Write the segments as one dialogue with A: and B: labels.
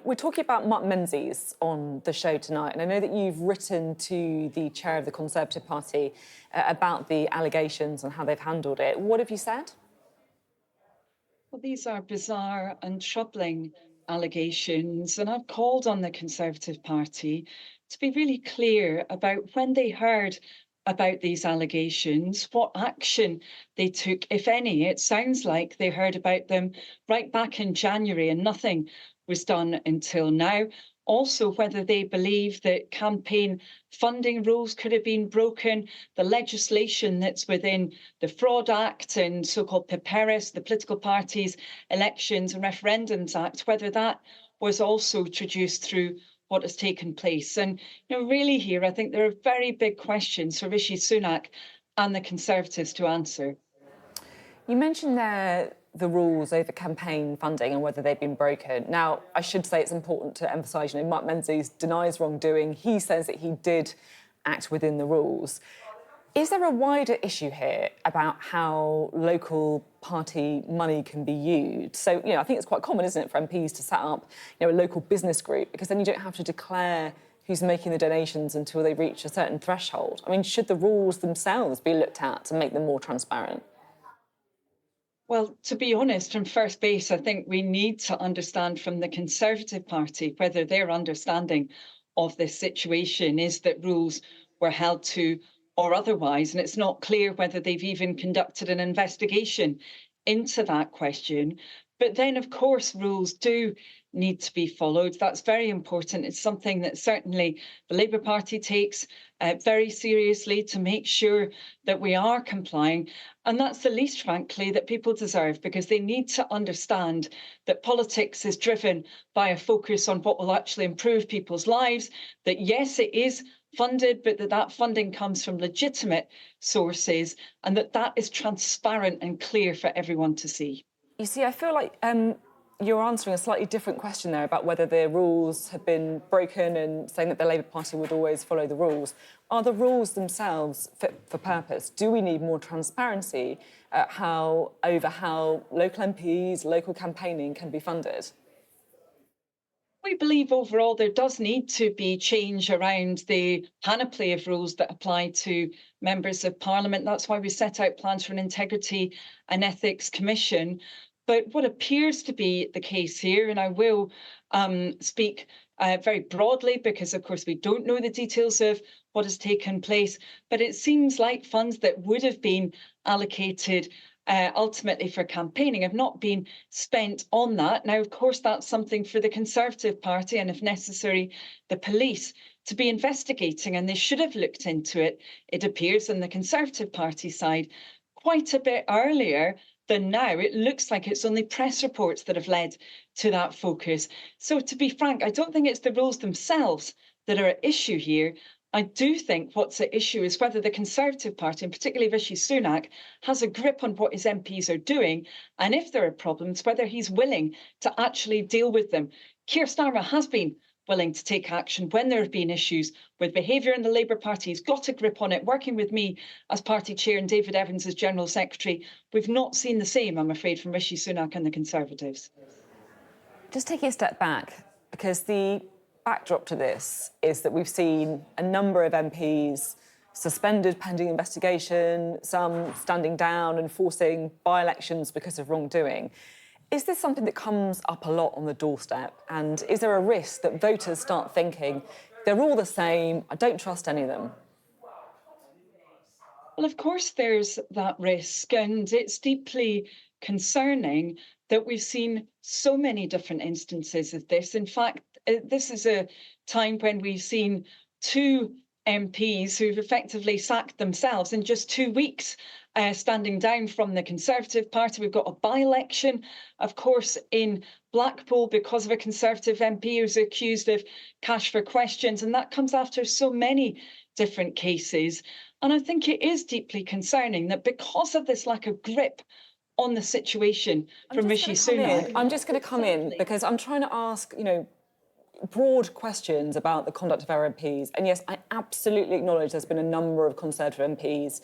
A: We're talking about Mark Menzies on the show tonight, and I know that you've written to the chair of the Conservative Party about the allegations and how they've handled it. What have you said?
B: Well, these are bizarre and troubling allegations, and I've called on the Conservative Party to be really clear about when they heard about these allegations, what action they took, if any. It sounds like they heard about them right back in January and nothing was done until now. Also, whether they believe that campaign funding rules could have been broken, the legislation that's within the Fraud Act and so-called PPERIS, the Political Parties, Elections and Referendums Act, whether that was also introduced through what has taken place. And really here, I think there are very big questions for Rishi Sunak and the Conservatives to answer.
A: You mentioned there the rules over campaign funding and whether they've been broken. Now, I should say it's important to emphasise, Mark Menzies denies wrongdoing. He says that he did act within the rules. Is there a wider issue here about how local party money can be used? So, I think it's quite common, isn't it, for MPs to set up, a local business group, because then you don't have to declare who's making the donations until they reach a certain threshold. I mean, should the rules themselves be looked at to make them more transparent?
B: Well, to be honest, from first base, I think we need to understand from the Conservative Party whether their understanding of this situation is that rules were held to or otherwise. And it's not clear whether they've even conducted an investigation into that question. But then, of course, rules do need to be followed. That's very important. It's something that certainly the Labour Party takes very seriously to make sure that we are complying. And that's the least, frankly, that people deserve, because they need to understand that politics is driven by a focus on what will actually improve people's lives, that yes, it is funded, but that funding comes from legitimate sources, and that is transparent and clear for everyone to see.
A: You see, I feel like you're answering a slightly different question there about whether the rules have been broken and saying that the Labour Party would always follow the rules. Are the rules themselves fit for purpose? Do we need more transparency over how local MPs, local campaigning can be funded?
B: We believe overall there does need to be change around the panoply of rules that apply to members of Parliament. That's why we set out plans for an Integrity and Ethics Commission. But what appears to be the case here, and I will speak very broadly because, of course, we don't know the details of what has taken place, but it seems like funds that would have been allocated ultimately for campaigning have not been spent on that. Now, of course, that's something for the Conservative Party and, if necessary, the police to be investigating, and they should have looked into it, it appears, on the Conservative Party side quite a bit earlier than now. It looks like it's only press reports that have led to that focus. So, to be frank, I don't think it's the rules themselves that are at issue here. I do think what's at issue is whether the Conservative Party, and particularly Rishi Sunak, has a grip on what his MPs are doing, and if there are problems, whether he's willing to actually deal with them. Keir Starmer has been willing to take action when there have been issues with behaviour in the Labour Party. He's got a grip on it, working with me as party chair and David Evans as General Secretary. We've not seen the same, I'm afraid, from Rishi Sunak and the Conservatives.
A: Just taking a step back, because the backdrop to this is that we've seen a number of MPs suspended pending investigation, some standing down and forcing by-elections because of wrongdoing. Is this something that comes up a lot on the doorstep? And is there a risk that voters start thinking, they're all the same, I don't trust any of them?
B: Well, of course, there's that risk, and it's deeply concerning that we've seen so many different instances of this. In fact, this is a time when we've seen two MPs who've effectively sacked themselves in just 2 weeks, standing down from the Conservative Party. We've got a by-election, of course, in Blackpool because of a Conservative MP who's accused of cash for questions, and that comes after so many different cases. And I think it is deeply concerning that because of this lack of grip on the situation from Rishi Sunak.
A: I'm just going to come in because I'm trying to ask, broad questions about the conduct of our MPs. And yes, I absolutely acknowledge there's been a number of Conservative MPs,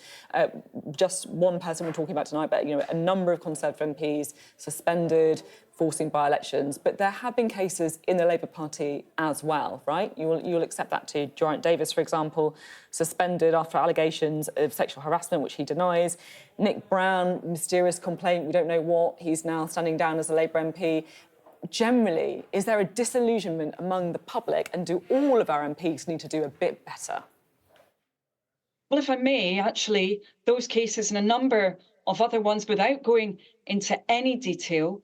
A: just one person we're talking about tonight, but a number of Conservative MPs suspended, forcing by-elections. But there have been cases in the Labour Party as well, right? You'll accept that too. Geraint Davis, for example, suspended after allegations of sexual harassment, which he denies. Nick Brown, mysterious complaint, we don't know what. He's now standing down as a Labour MP. Generally, is there a disillusionment among the public, and do all of our MPs need to do a bit better?
B: Well, if I may, actually, those cases and a number of other ones, without going into any detail,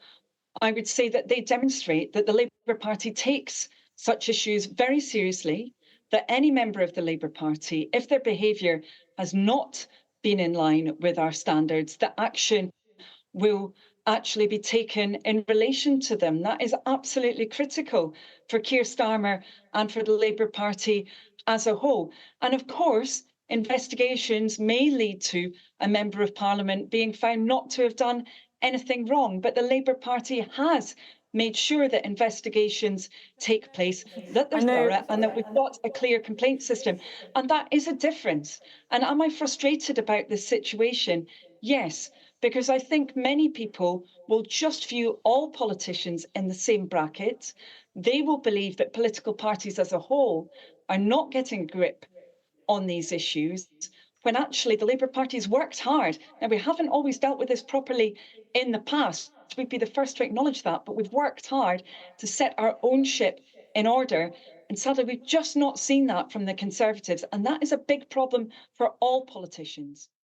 B: I would say that they demonstrate that the Labour Party takes such issues very seriously, that any member of the Labour Party, if their behaviour has not been in line with our standards, that action will actually be taken in relation to them. That is absolutely critical for Keir Starmer and for the Labour Party as a whole. And of course, investigations may lead to a member of Parliament being found not to have done anything wrong, but the Labour Party has made sure that investigations take place, that they're thorough, and that we've got a clear complaint system. And that is a difference. And am I frustrated about this situation? Yes, because I think many people will just view all politicians in the same bracket. They will believe that political parties as a whole are not getting a grip on these issues, when actually the Labour Party's worked hard. Now, we haven't always dealt with this properly in the past. We'd be the first to acknowledge that, but we've worked hard to set our own ship in order. And sadly, we've just not seen that from the Conservatives. And that is a big problem for all politicians.